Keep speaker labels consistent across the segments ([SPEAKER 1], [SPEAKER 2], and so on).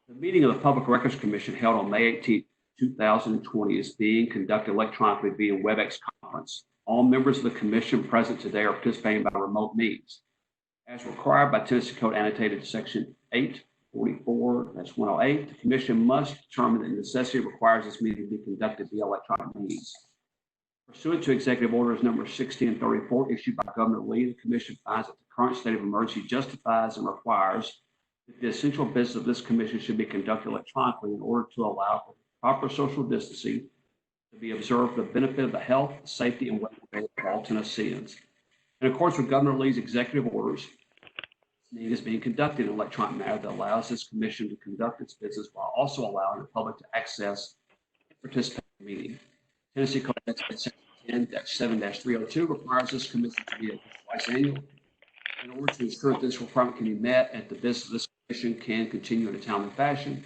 [SPEAKER 1] The meeting of the Public Records Commission held on May 18, 2020 is being conducted electronically via WebEx conference. All members of the commission present today are participating by remote means. As required by Tennessee Code annotated section 844-108, the commission must determine that necessity requires this meeting to be conducted via electronic means. Pursuant to Executive Orders number 60 and 34 issued by Governor Lee, the commission finds that the current state of emergency justifies and requires that the essential business of this commission should be conducted electronically in order to allow for proper social distancing to be observed for the benefit of the health, safety, and welfare of all Tennesseans. In accordance with Governor Lee's executive orders, this meeting is being conducted in an electronic manner that allows this commission to conduct its business while also allowing the public to access and participate in the meeting. Tennessee Code Section 10-7-302 requires this commission to be twice annual. In order to ensure that this requirement can be met and the business of this commission can continue in a timely fashion,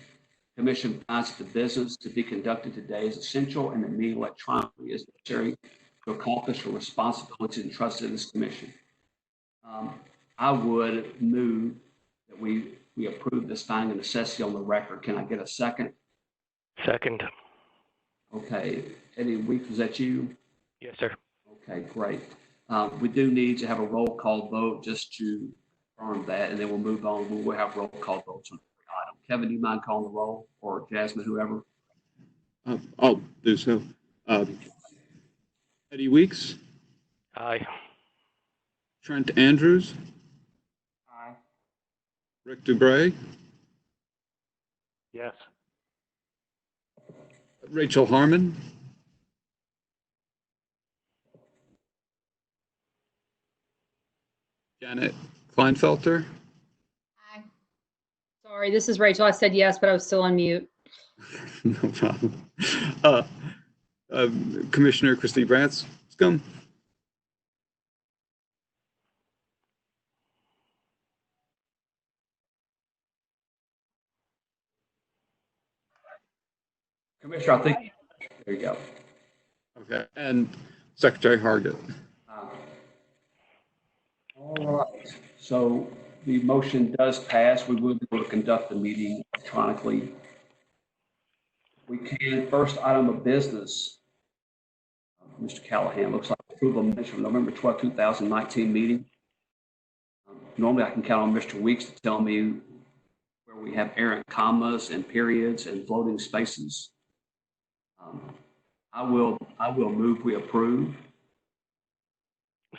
[SPEAKER 1] the commission finds that the business to be conducted today is essential and that meeting electronically is necessary to accomplish the responsibilities entrusted in this commission. I would move that we approve this finding of necessity on the record. Can I get a second?
[SPEAKER 2] Second.
[SPEAKER 1] Okay. Eddie Weeks, was that you?
[SPEAKER 2] Yes, sir.
[SPEAKER 1] Okay, great. We do need to have a roll call vote just to confirm that, and then we'll move on. We'll have roll call votes on every item. Kevin, do you mind calling the roll, or Jasmine, whoever?
[SPEAKER 3] I'll do so. Eddie Weeks.
[SPEAKER 2] Aye.
[SPEAKER 3] Trent Andrews.
[SPEAKER 1] Aye.
[SPEAKER 3] Rick Dubray.
[SPEAKER 2] Yes.
[SPEAKER 3] Rachel Harmon. Janet Kleinfelter.
[SPEAKER 4] Aye. Sorry, this is Rachel. I said yes, but I was still on mute.
[SPEAKER 3] No problem. Commissioner Christy Branscombe.
[SPEAKER 1] Commissioner, I think, there you go.
[SPEAKER 3] Okay, and Secretary Hargett.
[SPEAKER 1] All right, so the motion does pass. We will be able to conduct the meeting electronically. We can, first item of business, Mr. Callahan, looks like approval of minutes from November 12, 2019 meeting. Normally I can count on Mr. Weeks to tell me where we have errant commas and periods and floating spaces. I will move we approve.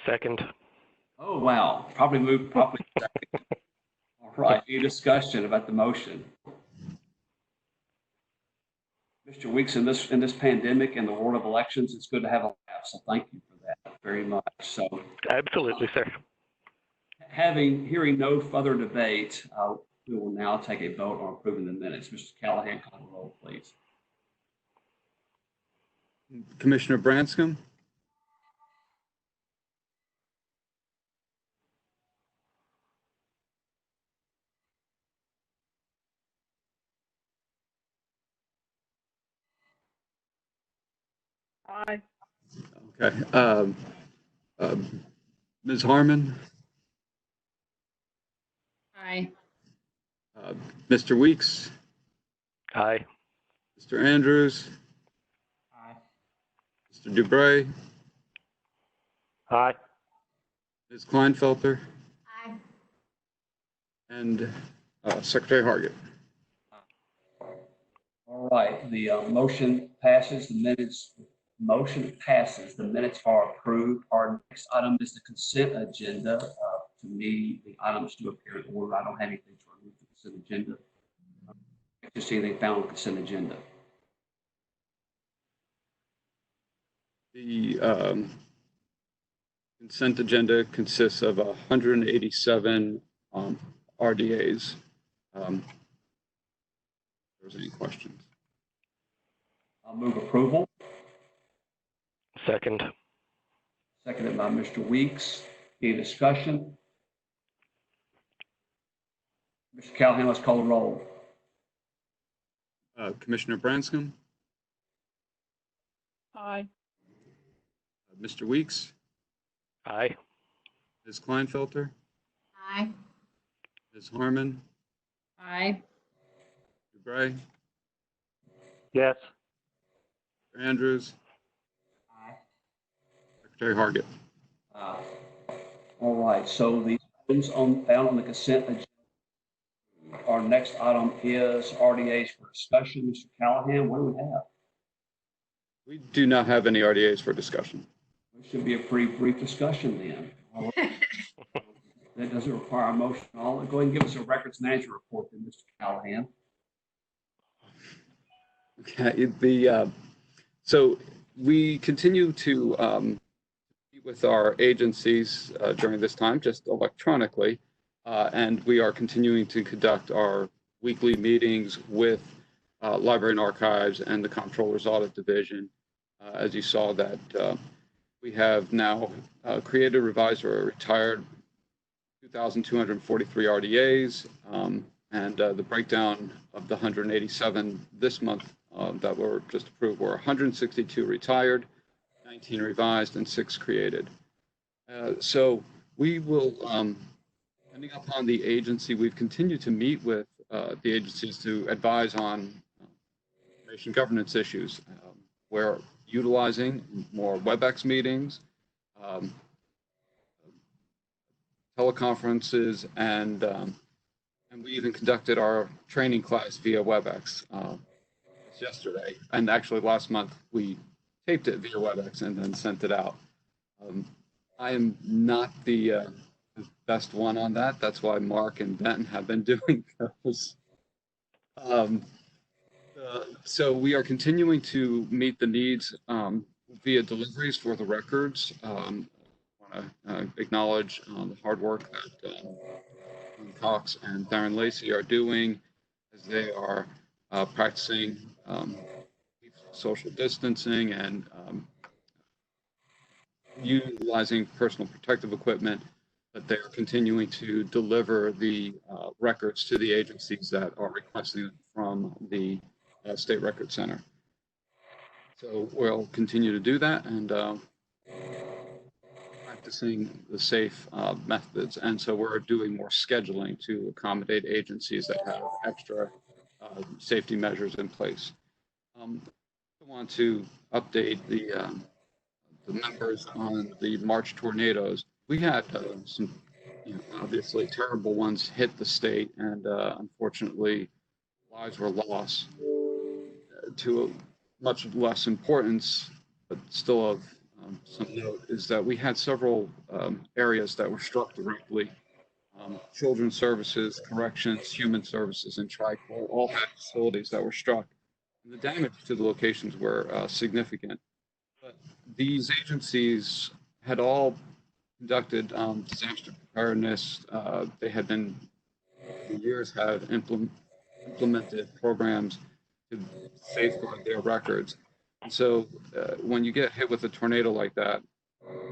[SPEAKER 2] Second.
[SPEAKER 1] Oh, wow. Probably second. All right. Any discussion about the motion? Mr. Weeks, in this pandemic and the world of elections, it's good to have a laugh. So thank you for that very much. So
[SPEAKER 2] Absolutely, sir.
[SPEAKER 1] Hearing no further debate, we will now take a vote on approving the minutes. Mr. Callahan, call the roll, please.
[SPEAKER 3] Commissioner Branscombe.
[SPEAKER 4] Aye.
[SPEAKER 3] Okay. Ms. Harmon.
[SPEAKER 4] Aye.
[SPEAKER 3] Mr. Weeks.
[SPEAKER 2] Aye.
[SPEAKER 3] Mr. Andrews.
[SPEAKER 1] Aye.
[SPEAKER 3] Mr. Dubray.
[SPEAKER 2] Aye.
[SPEAKER 3] Ms. Kleinfelter.
[SPEAKER 4] Aye.
[SPEAKER 3] And Secretary Hargett.
[SPEAKER 1] All right. The motion passes. The minutes. Motion passes. The minutes are approved. Our next item is the consent agenda. To me, the items do appear in order. I don't have anything to remove the consent agenda. Just see anything found on the consent agenda.
[SPEAKER 3] The consent agenda consists of 187 RDAs. If there's any questions.
[SPEAKER 1] I'll move approval.
[SPEAKER 2] Second.
[SPEAKER 1] Seconded by Mr. Weeks. Any discussion? Mr. Callahan, let's call the roll.
[SPEAKER 3] Commissioner Branscombe.
[SPEAKER 4] Aye.
[SPEAKER 3] Mr. Weeks.
[SPEAKER 2] Aye.
[SPEAKER 3] Ms. Kleinfelter.
[SPEAKER 4] Aye.
[SPEAKER 3] Ms. Harmon.
[SPEAKER 4] Aye.
[SPEAKER 3] Gray,
[SPEAKER 2] Yes.
[SPEAKER 3] Mr. Andrews,
[SPEAKER 1] Aye.
[SPEAKER 3] Secretary Hargit.
[SPEAKER 1] All right, so the items found on the consent agenda. Our next item is RDAs for discussion. Mr. Callahan, what do we have?
[SPEAKER 3] We do not have any RDAs for discussion.
[SPEAKER 1] It should be a pretty brief discussion then. That doesn't require a motion. I'll go ahead and give us a records manager report then, Mr. Callahan.
[SPEAKER 3] Okay, so we continue to meet with our agencies during this time, just electronically, and we are continuing to conduct our weekly meetings with Library and Archives and the Comptroller's Audit Division. As you saw that we have now created, revised, or retired 2,243 RDAs, and the breakdown of the 187 this month that were just approved were 162 retired, 19 revised, and 6 created. So we will, depending upon the agency, we've continued to meet with the agencies to advise on information governance issues. We're utilizing more WebEx meetings, teleconferences, and we even conducted our training class via WebEx yesterday. And actually last month we taped it via WebEx and then sent it out. I am not the best one on that. That's why Mark and Benton have been doing those. So we are continuing to meet the needs via deliveries for the records. I want to acknowledge the hard work that Cox and Darren Lacey are doing as they are practicing social distancing and utilizing personal protective equipment, but they're continuing to deliver the records to the agencies that are requesting from the State Record Center. So we'll continue to do that and practicing the safe methods. And so we're doing more scheduling to accommodate agencies that have extra safety measures in place. I want to update the numbers on the March tornadoes. We had some, obviously terrible ones hit the state, and unfortunately, lives were lost. To a much less importance, but still of some note, is that we had several areas that were struck directly. Children's Services, Corrections, Human Services, and TriCorps all had facilities that were struck. The damage to the locations were significant. But these agencies had all conducted disaster preparedness. They had been, for years, have implemented programs to safeguard their records. And so when you get hit with a tornado like that,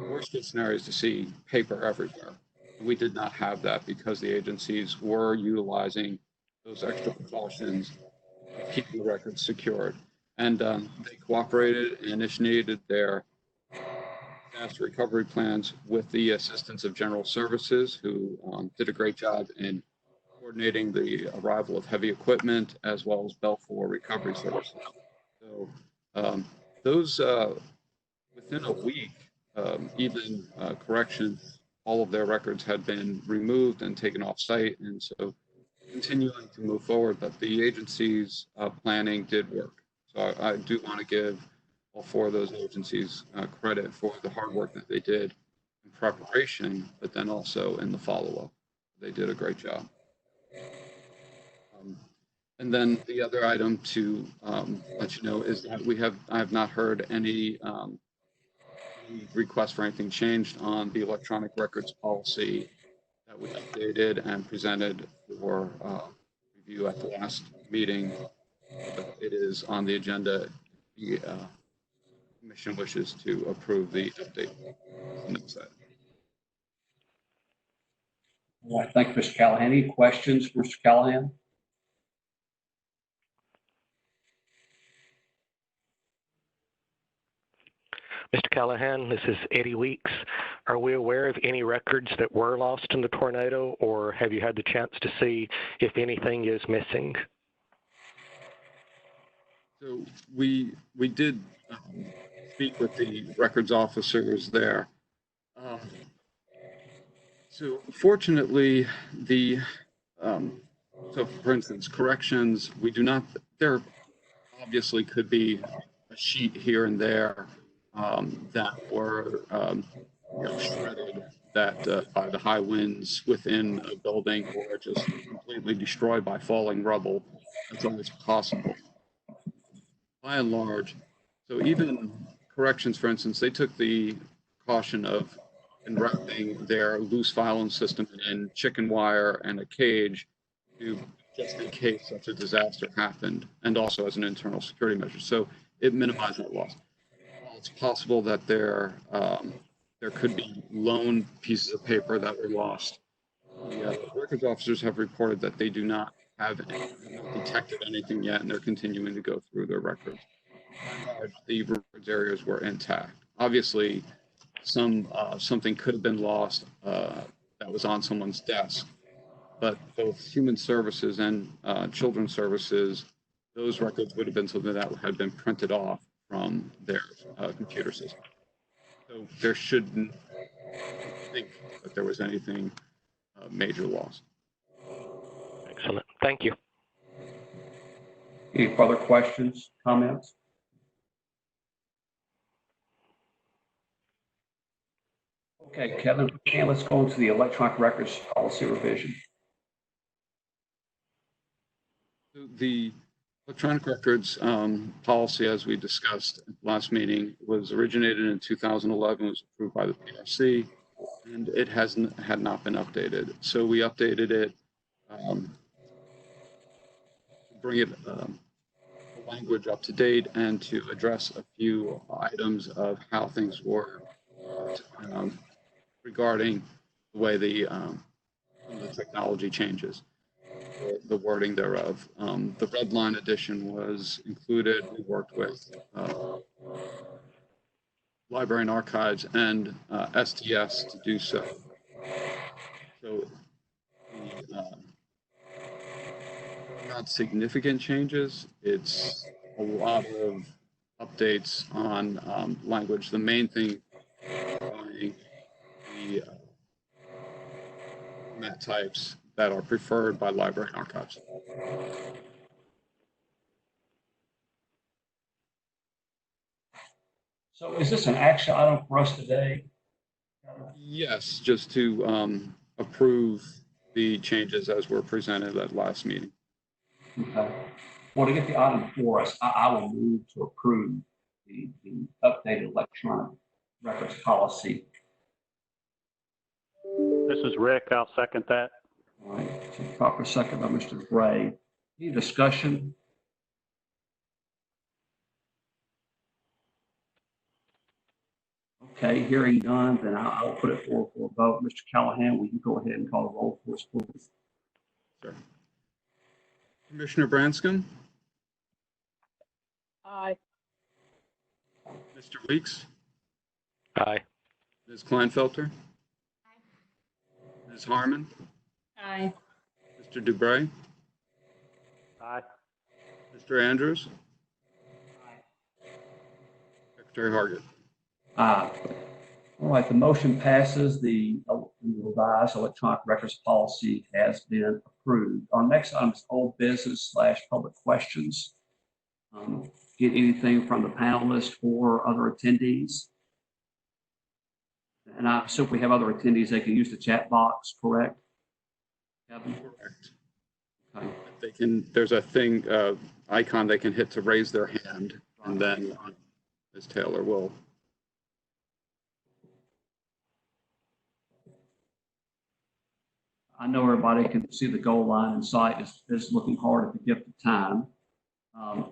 [SPEAKER 3] worst case scenario is to see paper everywhere. We did not have that because the agencies were utilizing those extra precautions to keep the records secured. And they cooperated and initiated their disaster recovery plans with the assistance of General Services, who did a great job in coordinating the arrival of heavy equipment, as well as Belfour Recovery Services. So those, within a week, even Corrections, all of their records had been removed and taken off site. And so continuing to move forward, but the agency's planning did work. So I do want to give all 4 of those agencies credit for the hard work that they did in preparation, but then also in the follow-up. They did a great job. And then the other item to let you know is that I have not heard any request for anything changed on the electronic records policy that we updated and presented for review at the last meeting. It is on the agenda. The Commission wishes to approve the update.
[SPEAKER 1] All right, thank you, Mr. Callahan. Any questions for Mr. Callahan?
[SPEAKER 2] Mr. Callahan, this is Eddie Weeks. Are we aware of any records that were lost in the tornado, or have you had the chance to see if anything is missing?
[SPEAKER 3] So we did speak with the records officers there. So fortunately, so for instance, corrections, we do not, there obviously could be a sheet here and there that were shredded by the high winds within a building or just completely destroyed by falling rubble. That's always possible. By and large, so even corrections, for instance, they took the caution of enwrapping their loose filing system in chicken wire and a cage to just in case such a disaster happened, and also as an internal security measure. So it minimized that loss. While it's possible that there could be lone pieces of paper that were lost, the records officers have reported that they do not have detected anything yet, and they're continuing to go through their records. By and large, the records areas were intact. Obviously, something could have been lost that was on someone's desk, but both human services and children's services, those records would have been something that had been printed off from their computer system. So there shouldn't think that there was anything major lost.
[SPEAKER 2] Excellent. Thank you.
[SPEAKER 1] Any further questions, comments? Okay, Kevin, let's go into the electronic records policy revision.
[SPEAKER 3] The electronic records policy, as we discussed at the last meeting, was originated in 2011, was approved by the PRC, and it had not been updated. So we updated it to bring it the language up to date and to address a few items of how things were regarding the way the technology changes, the wording thereof. The red line edition was included. We worked with Library and Archives and STS to do so. So not significant changes. It's a lot of updates on language. The main thing being the format types that are preferred by Library and Archives.
[SPEAKER 1] So is this an action item for us today?
[SPEAKER 3] Yes, just to approve the changes as were presented at last meeting.
[SPEAKER 1] Okay. Well, to get the item for us, I will move to approve the updated electronic records policy.
[SPEAKER 5] This is Rick. I'll second that.
[SPEAKER 1] All right, so proper second by Mr. Gray. Any discussion? Okay, hearing none, then I'll put it forward for a vote. Mr. Callahan, will you go ahead and call the roll for us, please?
[SPEAKER 3] Sure. Commissioner Branscombe?
[SPEAKER 4] Aye.
[SPEAKER 3] Mr. Weeks?
[SPEAKER 2] Aye.
[SPEAKER 3] Ms. Kleinfelter? Ms. Harmon?
[SPEAKER 4] Aye.
[SPEAKER 3] Mr. Dubray?
[SPEAKER 5] Aye.
[SPEAKER 3] Mr. Andrews? Secretary Hargett?
[SPEAKER 1] Aye. All right, the motion passes. The revised electronic records policy has been approved. Our next item is old business / public questions. Get anything from the panelists or other attendees? And I assume we have other attendees, they can use the chat box, correct? Kevin?
[SPEAKER 3] Correct.
[SPEAKER 1] Okay.
[SPEAKER 3] They can, there's a thing, icon they can hit to raise their hand, and then Ms. Taylor will.
[SPEAKER 1] I know everybody can see the goal line in sight is looking hard at the gift of time.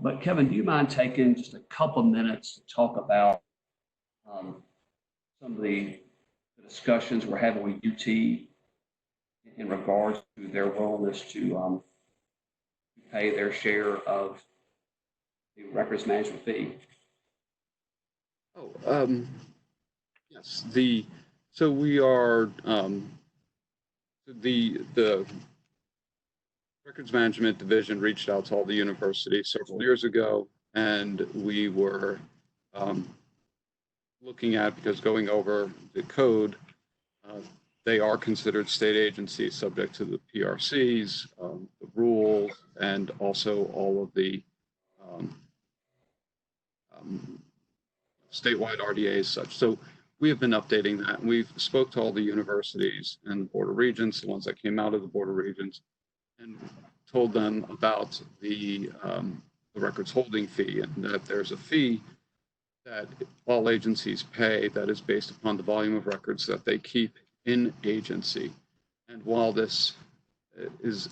[SPEAKER 1] But Kevin, do you mind taking just a couple of minutes to talk about some of the discussions we're having with UT in regards to their willingness to pay their share of the records management fee?
[SPEAKER 3] Oh, yes. So we are the Records Management Division reached out to all the universities several years ago and we were looking at, because going over the code, they are considered state agencies subject to the PRCs, the rules, and also all of the statewide RDAs such. So we have been updating that. We've spoke to all the universities and the Board of Regents, the ones that came out of the Board of Regents, and told them about the records holding fee, and that there's a fee that all agencies pay that is based upon the volume of records that they keep in agency. And while this is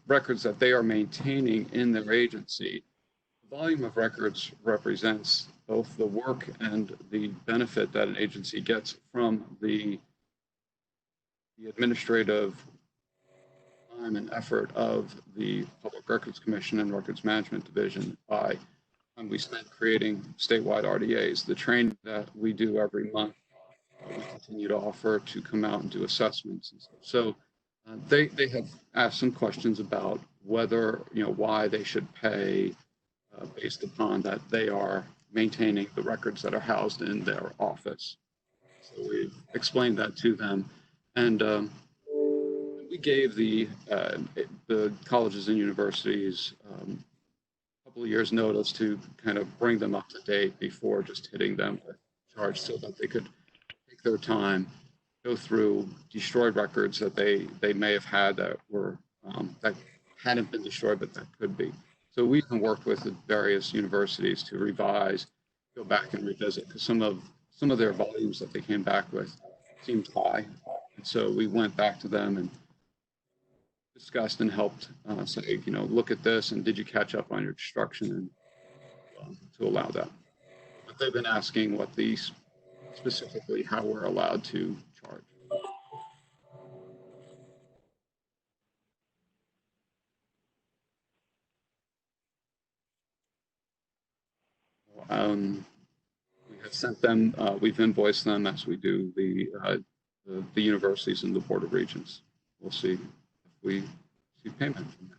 [SPEAKER 3] records that they are maintaining in their agency, the volume of records represents both the work and the benefit that an agency gets from the administrative time and effort of the Public Records Commission and Records Management Division by time we spent creating statewide RDAs. The training that we do every month, we continue to offer to come out and do assessments and stuff. So they have asked some questions about whether, why they should pay based upon that they are maintaining the records that are housed in their office. So we explained that to them, and we gave the colleges and universities a couple of years notice to kind of bring them up to date before just hitting them with charge, so that they could take their time, go through destroyed records that they may have had that were that hadn't been destroyed but that could be. So we even worked with the various universities to revise, go back and revisit, because some of their volumes that they came back with seemed high. And so we went back to them and discussed and helped say, look at this, and did you catch up on your destruction, and to allow that. But they've been asking what these, specifically how we're allowed to charge. We have sent them, we've invoiced them as we do the universities and the Board of Regents. We'll see if we see payment from that.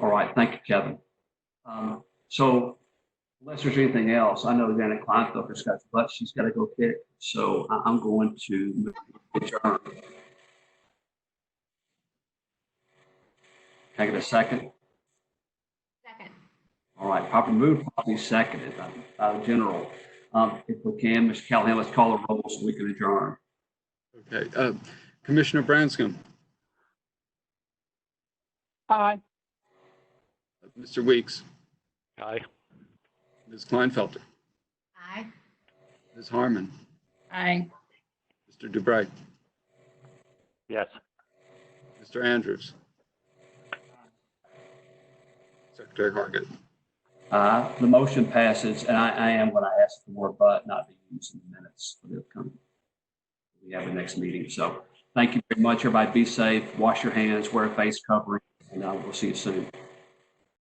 [SPEAKER 1] All right, thank you, Kevin. So unless there's anything else, I know Janet Kleinfelder's got, but she's got to go kick. So I'm going to adjourn. Can I get a second?
[SPEAKER 4] Second.
[SPEAKER 1] All right, properly moved, properly seconded by the general. If we can, Mr. Callahan, let's call the roll so we can adjourn.
[SPEAKER 3] Okay, Commissioner Branscombe.
[SPEAKER 5] Aye.
[SPEAKER 3] Mr. Weeks.
[SPEAKER 2] Aye.
[SPEAKER 3] Ms. Kleinfelder.
[SPEAKER 4] Aye.
[SPEAKER 3] Ms. Harmon.
[SPEAKER 4] Aye.
[SPEAKER 3] Mr. Dubray.
[SPEAKER 5] Yes.
[SPEAKER 3] Mr. Andrews. Secretary Hargett.
[SPEAKER 1] The motion passes, and I am going to ask for but not to use in the minutes for the upcoming. We have the next meeting. So thank you very much. Everybody be safe, wash your hands, wear a face covering, and we'll see you soon.